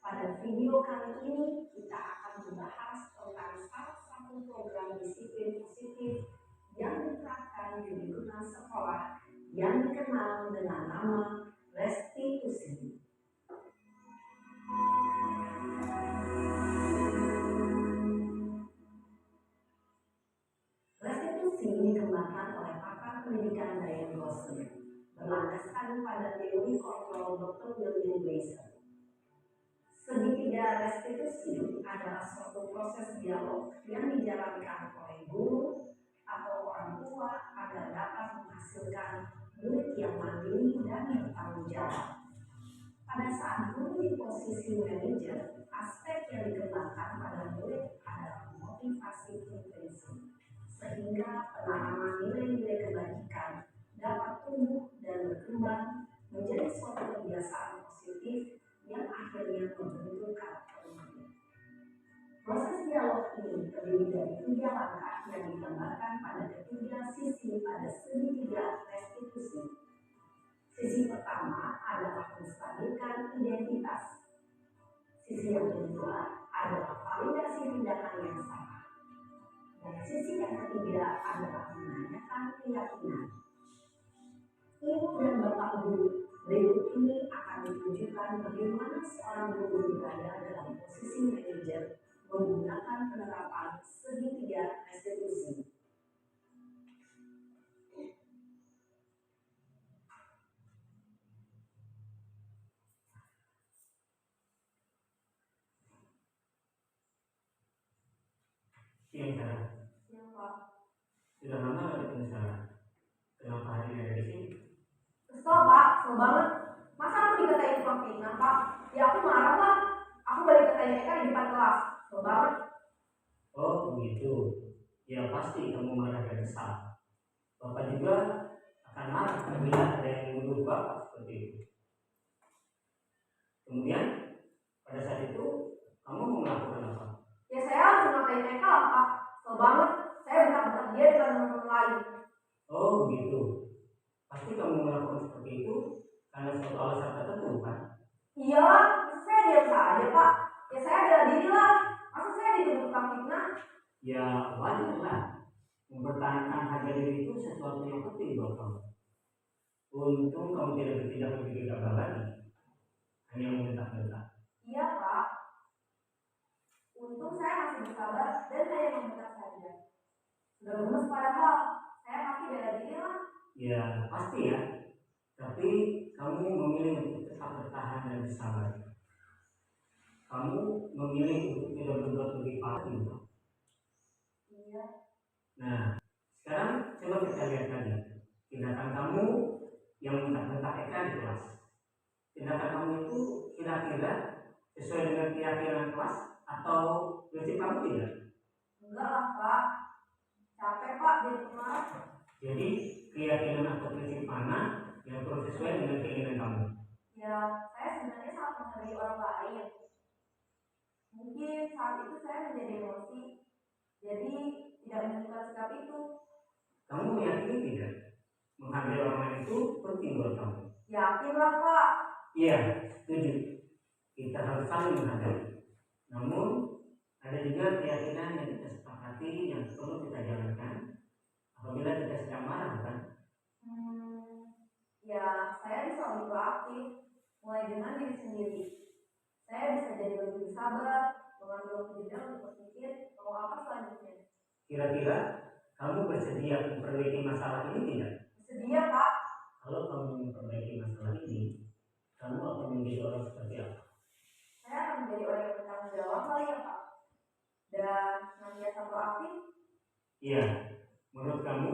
Pada video kali ini kita akan membahas tentang salah satu program disiplin positif yang diterapkan di lingkungan sekolah yang dikenal dengan nama restitusi. Restitusi dikembangkan oleh pakar pendidikan Diane Gossen, berlandaskan pada teori kontrol Dr. William Glasser. Segitiga restitusi adalah suatu proses dialog yang dijalankan oleh guru atau orang tua agar dapat menghasilkan murid yang mandiri dan bertanggung jawab. Pada saat guru di posisi manajer, aspek yang dikembangkan pada murid adalah motivasi intensif, sehingga penanaman nilai-nilai kebajikan dapat tumbuh dan berkembang menjadi suatu kebiasaan positif yang akhirnya membentuk karakter murid. Proses dialog ini terdiri dari 3 langkah yang digambarkan pada ketiga sisi pada segitiga restitusi. Sisi pertama adalah menstabilkan identitas. Sisi yang kedua adalah validasi tindakan yang salah. Dan sisi yang ketiga ketiga adalah menanyakan keyakinan. Ibu dan bapak guru, berikut ini akan ditunjukkan bagaimana seorang guru berada dalam posisi manajer menggunakan penerapan segitiga restitusi. Siang Sarah, Siapa? sudah lama gak ketemu Sarah? Kenapa hari ini ada di sini? Kesel pak, kesel banget. Masa aku dikatain tukang fitnah pak? Ya aku marah lah. Aku balik katain Eka di depan kelas. Kesel banget. Oh begitu. Ya pasti kamu marah dan kesal. Bapak juga akan marah apabila ada yang menuduh Bapak seperti itu. Kemudian pada saat itu kamu mau melakukan apa? Ya saya harus ngatain Eka lah pak. Kesel banget. Saya bentak-bentak dia dengan teman-teman lain. Oh begitu. Pasti kamu melakukan seperti itu karena suatu alasan tertentu kan? Iya lah, saya diam saja pak. Ya saya bela diri lah. Masa saya dituduh tukang fitnah? Ya wajar lah. Mempertahankan harga diri itu sesuatu yang penting buat kamu. Untung kamu tidak bertindak lebih gegabah lagi. Hanya membentak-bentak. Iya pak. Untung saya masih bersabar dan hanya membentak saja. Sudah gemes padahal. Saya pasti bela diri lah. Ya pasti ya. Tapi kamu memilih untuk tetap bertahan dan bersabar. Kamu memilih untuk tidak berbuat lebih parah juga. Iya. Nah, sekarang coba kita lihat lagi tindakan kamu yang bentak-bentak Eka di kelas. Tindakan kamu itu kira-kira sesuai dengan keyakinan kelas atau prinsip kamu tidak? Enggak lah pak. Capek pak jadi pemarah. Jadi keyakinan atau prinsip mana yang perlu sesuai dengan keinginan kamu? Ya saya sebenarnya sangat menghargai orang lain. Mungkin saat itu saya menjadi emosi. Jadi tidak menunjukkan sikap itu. Kamu meyakini tidak? Menghargai orang lain itu penting buat kamu. Yakinlah pak. Iya, setuju. Kita harus saling menghargai. Namun ada juga keyakinan yang kita sepakati yang perlu kita jalankan apabila kita sedang marah, kan? Ya saya bisa lebih proaktif. Mulai dengan diri sendiri. Saya bisa jadi lebih bersabar, mengambil waktu jeda untuk berpikir mau apa selanjutnya. Kira-kira kamu bersedia memperbaiki masalah ini tidak? Bersedia pak. Kalau kamu memperbaiki masalah ini, kamu akan menjadi orang seperti apa? Saya akan menjadi orang yang bertanggung jawab kali ya pak. Dan senantiasa proaktif. Iya, menurut kamu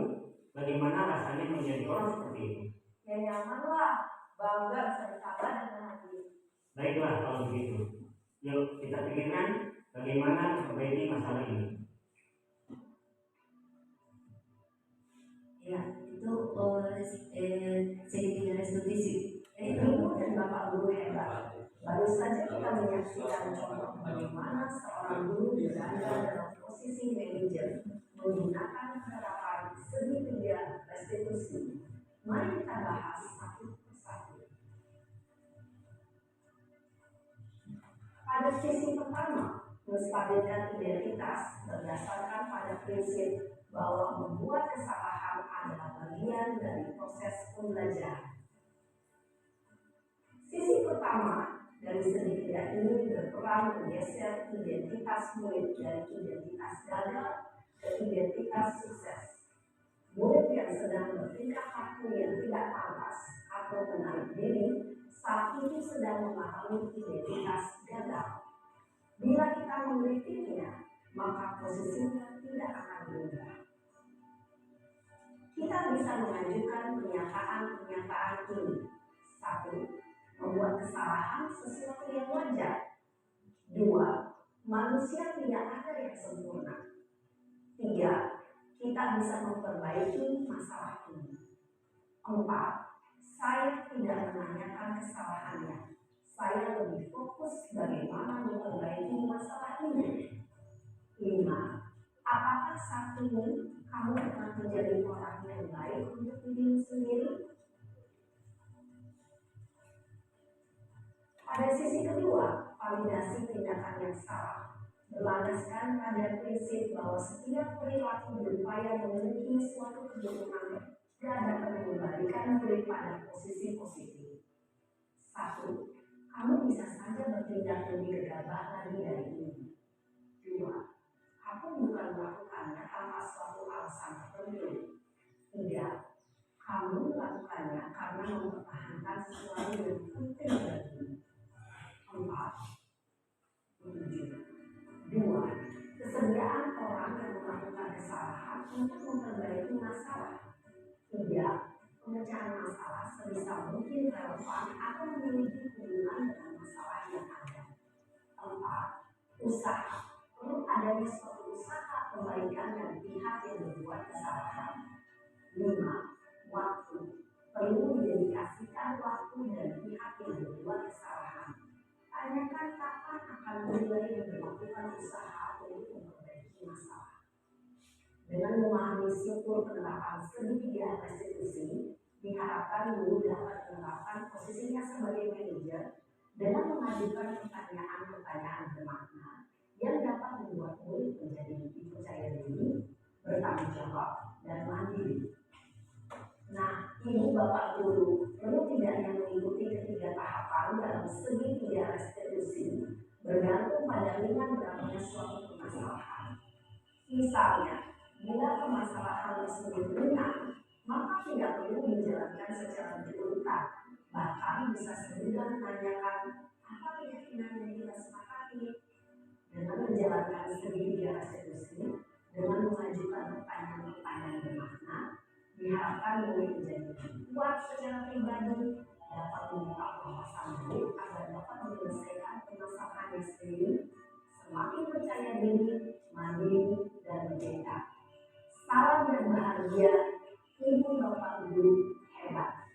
bagaimana rasanya menjadi orang seperti itu? Ya nyaman lah. Bangga bisa bersabar dan hadir. Baiklah kalau begitu. Yuk kita pikirkan bagaimana memperbaiki masalah ini. Ya, itu segitiga restitusi. Ibu dan bapak guru hebat. Baru saja kita menyaksikan contoh bagaimana seorang guru berada dalam posisi manajer menggunakan penerapan segitiga restitusi. Mari kita bahas satu persatu. Pada sisi pertama, menstabilkan identitas berdasarkan pada prinsip bahwa membuat kesalahan adalah bagian dari proses pembelajaran. Sisi pertama dari segitiga ini berperan menggeser identitas murid dari identitas gagal ke identitas sukses. Murid yang sedang bertingkah laku yang tidak pantas atau menarik diri saat ini sedang memahami identitas gagal. Bila kita mengkritiknya, maka posisinya tidak akan berubah. Kita bisa mengajukan pernyataan-pernyataan ini. 1. Membuat kesalahan sesuatu yang wajar. 2. Manusia tidak ada yang sempurna. 3. Kita bisa memperbaiki masalah ini. 4. Saya tidak menanyakan kesalahannya. Saya lebih fokus bagaimana memperbaiki masalah ini. 5. Apakah saat ini kamu akan menjadi orang yang baik untuk dirimu sendiri? Pada sisi kedua, validasi tindakan yang salah. berlandaskan pada prinsip bahwa setiap perilaku berupaya memenuhi suatu kebutuhan dan dapat mengembalikan murid pada posisi positif. 1. Kamu bisa saja bertindak lebih gegabah lagi dari ini. 2. Aku bukan melakukannya tanpa suatu alasan tertentu. 3. Kamu melakukannya karena mempertahankan sesuatu yang penting bagimu. 4. 2. Kesediaan orang yang melakukan kesalahan untuk memperbaiki masalah. 3. Pemecahan masalah sebisa mungkin relevan atau memiliki hubungan dengan masalah yang ada. 4. Usaha. Perlu adanya suatu usaha kebaikan dari pihak yang berbuat kesalahan. 5. Waktu. Perlu didedikasikan waktu dari pihak yang berbuat kesalahan. Tanyakan kapan akan mulai melakukan usaha untuk memperbaiki masalah. Dengan memahami struktur penerapan segitiga restitusi, diharapkan guru dapat menerapkan posisinya sebagai manajer dengan mengajukan pertanyaan-pertanyaan bermakna yang dapat membuat murid menjadi lebih percaya diri, bertanggung jawab, dan mandiri. Nah, ibu bapak guru perlu tidaknya mengikuti ketiga tahapan dalam segitiga restitusi bergantung pada ringan beratnya suatu permasalahan. Misalnya, bila permasalahan tersebut ringan, maka tidak perlu dijalankan secara berurutan. Bahkan bisa semudah menanyakan apa keyakinan yang kita sepakati. Dengan menjalankan segitiga restitusi, dengan mengajukan pertanyaan-pertanyaan bermakna, diharapkan murid menjadi kuat secara pribadi, dapat membuka wawasan murid agar dapat menyelesaikan permasalahannya sendiri, semakin percaya diri, mandiri, dan merdeka. Salam yang bahagia, ibu bapak guru hebat.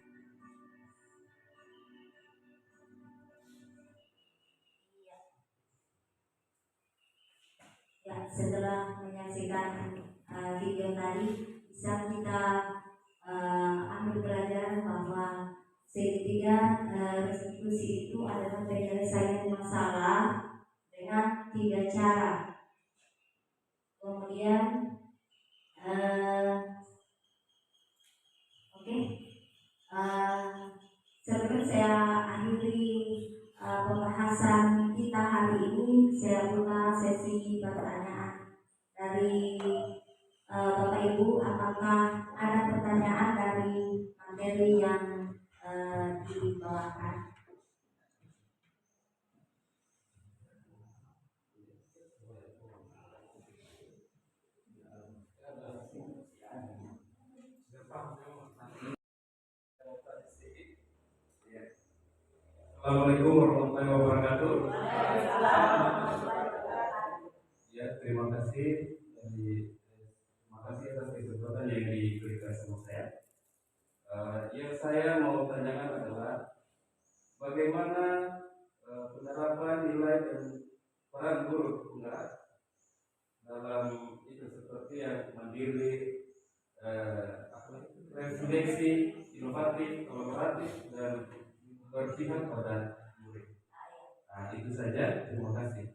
Ya, setelah menyaksikan video tadi, bisa kita ambil pelajaran bahwa segitiga restitusi itu adalah penyelesaian masalah dengan 3 cara. Kemudian sebelum saya akhiri pembahasan kita hari ini, saya buka sesi pertanyaan dari Bapak Ibu. Apakah ada pertanyaan dari materi yang dibawakan? Assalamualaikum warahmatullahi wabarakatuh. Ya, terima kasih atas kesempatan yang diberikan sama saya. Yang saya mau tanyakan adalah bagaimana penerapan nilai dan peran guru penggerak dalam itu seperti yang mandiri, refleksi, inovatif, kolaboratif, dan berpihak pada murid. Nah, itu saja. Terima kasih.